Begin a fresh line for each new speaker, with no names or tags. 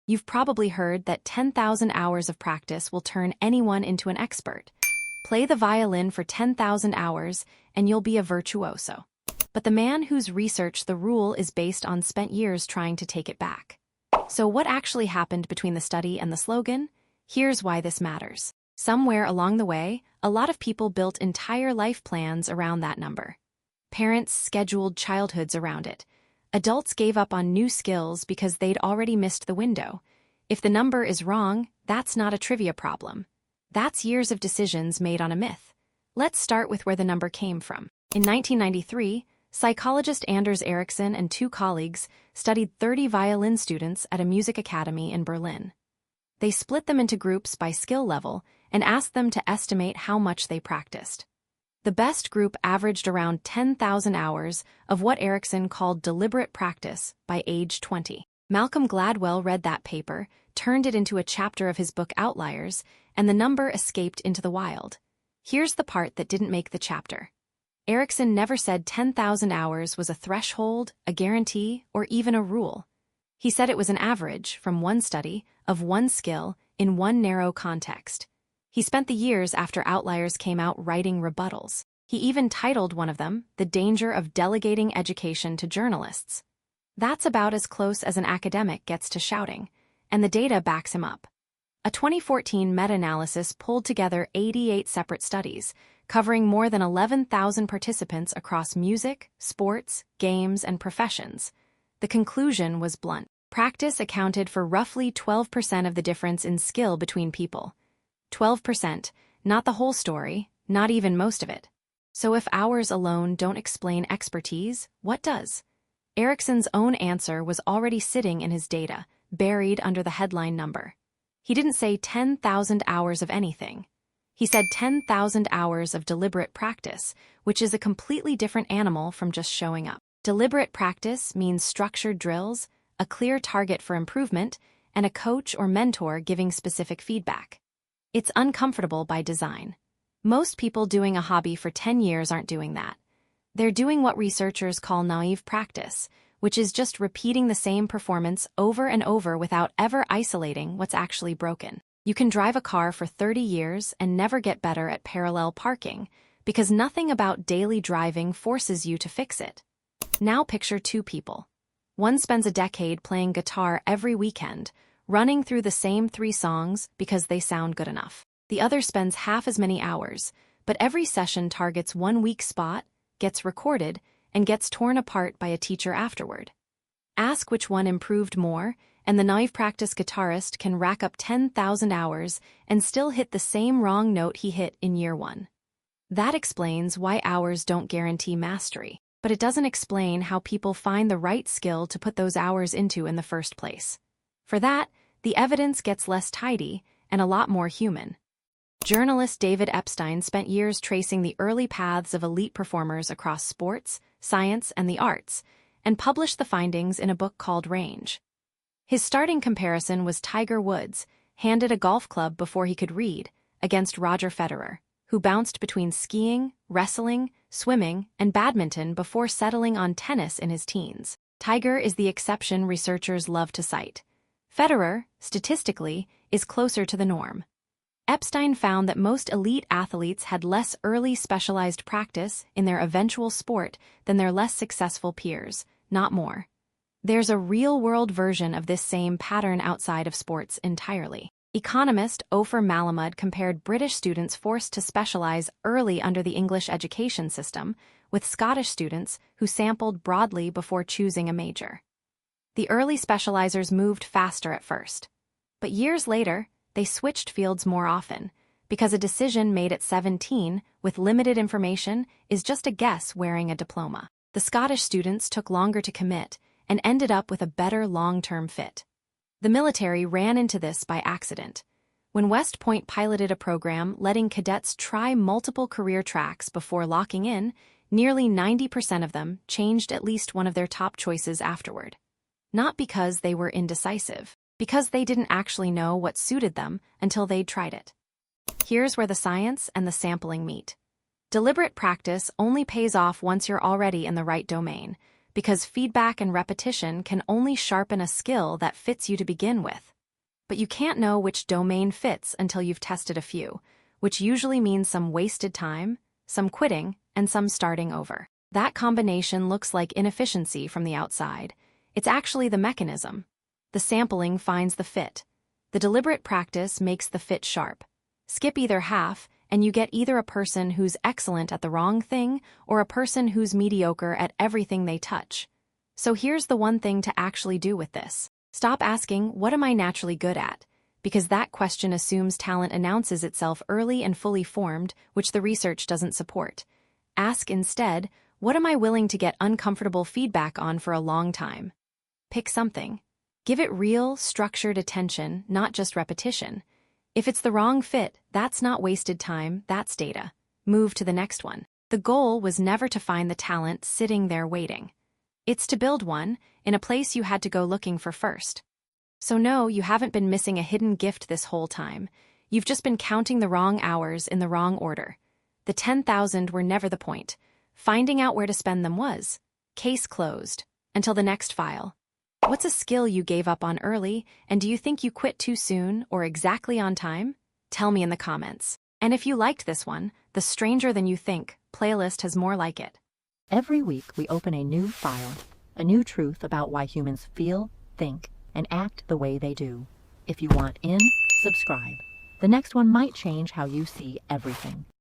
You've probably heard that 10,000 hours of practice will turn anyone into an expert. Play the violin for 10,000 hours, and you'll be a virtuoso. But the man whose research the rule is based on spent years trying to take it back. So what actually happened between the study and the slogan? Here's why this matters. Somewhere along the way, a lot of people built entire life plans around that number. Parents scheduled childhoods around it. Adults gave up on new skills because they'd already missed the window. If the number is wrong, that's not a trivia problem. That's years of decisions made on a myth. Let's start with where the number came from. In 1993, psychologist Anders Ericsson and two colleagues studied 30 violin students at a music academy in Berlin. They split them into groups by skill level and asked them to estimate how much they practiced. The best group averaged around 10,000 hours of what Ericsson called deliberate practice by age 20. Malcolm Gladwell read that paper, turned it into a chapter of his book Outliers, and the number escaped into the wild. Here's the part that didn't make the chapter. Ericsson never said 10,000 hours was a threshold, a guarantee, or even a rule. He said it was an average, from one study, of one skill, in one narrow context. He spent the years after Outliers came out writing rebuttals. He even titled one of them, The Danger of Delegating Education to Journalists. That's about as close as an academic gets to shouting, and the data backs him up. A 2014 meta-analysis pulled together 88 separate studies, covering more than 11,000 participants across music, sports, games, and professions. The conclusion was blunt. Practice accounted for roughly 12% of the difference in skill between people. 12%, not the whole story, not even most of it. So if hours alone don't explain expertise, what does? Ericsson's own answer was already sitting in his data, buried under the headline number. He didn't say 10,000 hours of anything. He said 10,000 hours of deliberate practice, which is a completely different animal from just showing up. Deliberate practice means structured drills, a clear target for improvement, and a coach or mentor giving specific feedback. It's uncomfortable by design. Most people doing a hobby for 10 years aren't doing that. They're doing what researchers call naive practice, which is just repeating the same performance over and over without ever isolating what's actually broken. You can drive a car for 30 years and never get better at parallel parking, because nothing about daily driving forces you to fix it. Now picture two people. One spends a decade playing guitar every weekend, running through the same 3 songs because they sound good enough. The other spends half as many hours, but every session targets one weak spot, gets recorded, and gets torn apart by a teacher afterward. Ask which one improved more, and the naive practice guitarist can rack up 10,000 hours and still hit the same wrong note he hit in year 1. That explains why hours don't guarantee mastery, but it doesn't explain how people find the right skill to put those hours into in the first place. For that, the evidence gets less tidy and a lot more human. Journalist David Epstein spent years tracing the early paths of elite performers across sports, science, and the arts, and published the findings in a book called Range. His starting comparison was Tiger Woods, handed a golf club before he could read, against Roger Federer, who bounced between skiing, wrestling, swimming, and badminton before settling on tennis in his teens. Tiger is the exception researchers love to cite. Federer, statistically, is closer to the norm. Epstein found that most elite athletes had less early specialized practice in their eventual sport than their less successful peers, not more. There's a real-world version of this same pattern outside of sports entirely. Economist Ofer Malamud compared British students forced to specialize early under the English education system with Scottish students who sampled broadly before choosing a major. The early specializers moved faster at first, but years later, they switched fields more often, because a decision made at 17 with limited information is just a guess wearing a diploma. The Scottish students took longer to commit and ended up with a better long-term fit. The military ran into this by accident. When West Point piloted a program letting cadets try multiple career tracks before locking in, nearly 90% of them changed at least one of their top choices afterward. Not because they were indecisive, because they didn't actually know what suited them until they'd tried it. Here's where the science and the sampling meet. Deliberate practice only pays off once you're already in the right domain, because feedback and repetition can only sharpen a skill that fits you to begin with. But you can't know which domain fits until you've tested a few, which usually means some wasted time, some quitting, and some starting over. That combination looks like inefficiency from the outside. It's actually the mechanism. The sampling finds the fit. The deliberate practice makes the fit sharp. Skip either half, and you get either a person who's excellent at the wrong thing or a person who's mediocre at everything they touch. So here's the one thing to actually do with this. Stop asking, what am I naturally good at? Because that question assumes talent announces itself early and fully formed, which the research doesn't support. Ask instead, what am I willing to get uncomfortable feedback on for a long time? Pick something. Give it real, structured attention, not just repetition. If it's the wrong fit, that's not wasted time, that's data. Move to the next one. The goal was never to find the talent sitting there waiting. It's to build one in a place you had to go looking for first. So no, you haven't been missing a hidden gift this whole time. You've just been counting the wrong hours in the wrong order. The 10,000 were never the point. Finding out where to spend them was. Case closed. Until the next file. What's a skill you gave up on early, and do you think you quit too soon or exactly on time? Tell me in the comments. And if you liked this one, the Stranger Than You Think playlist has more like it.
Every week we open a new file, a new truth about why humans feel, think, and act the way they do. If you want in, subscribe. The next one might change how you see everything.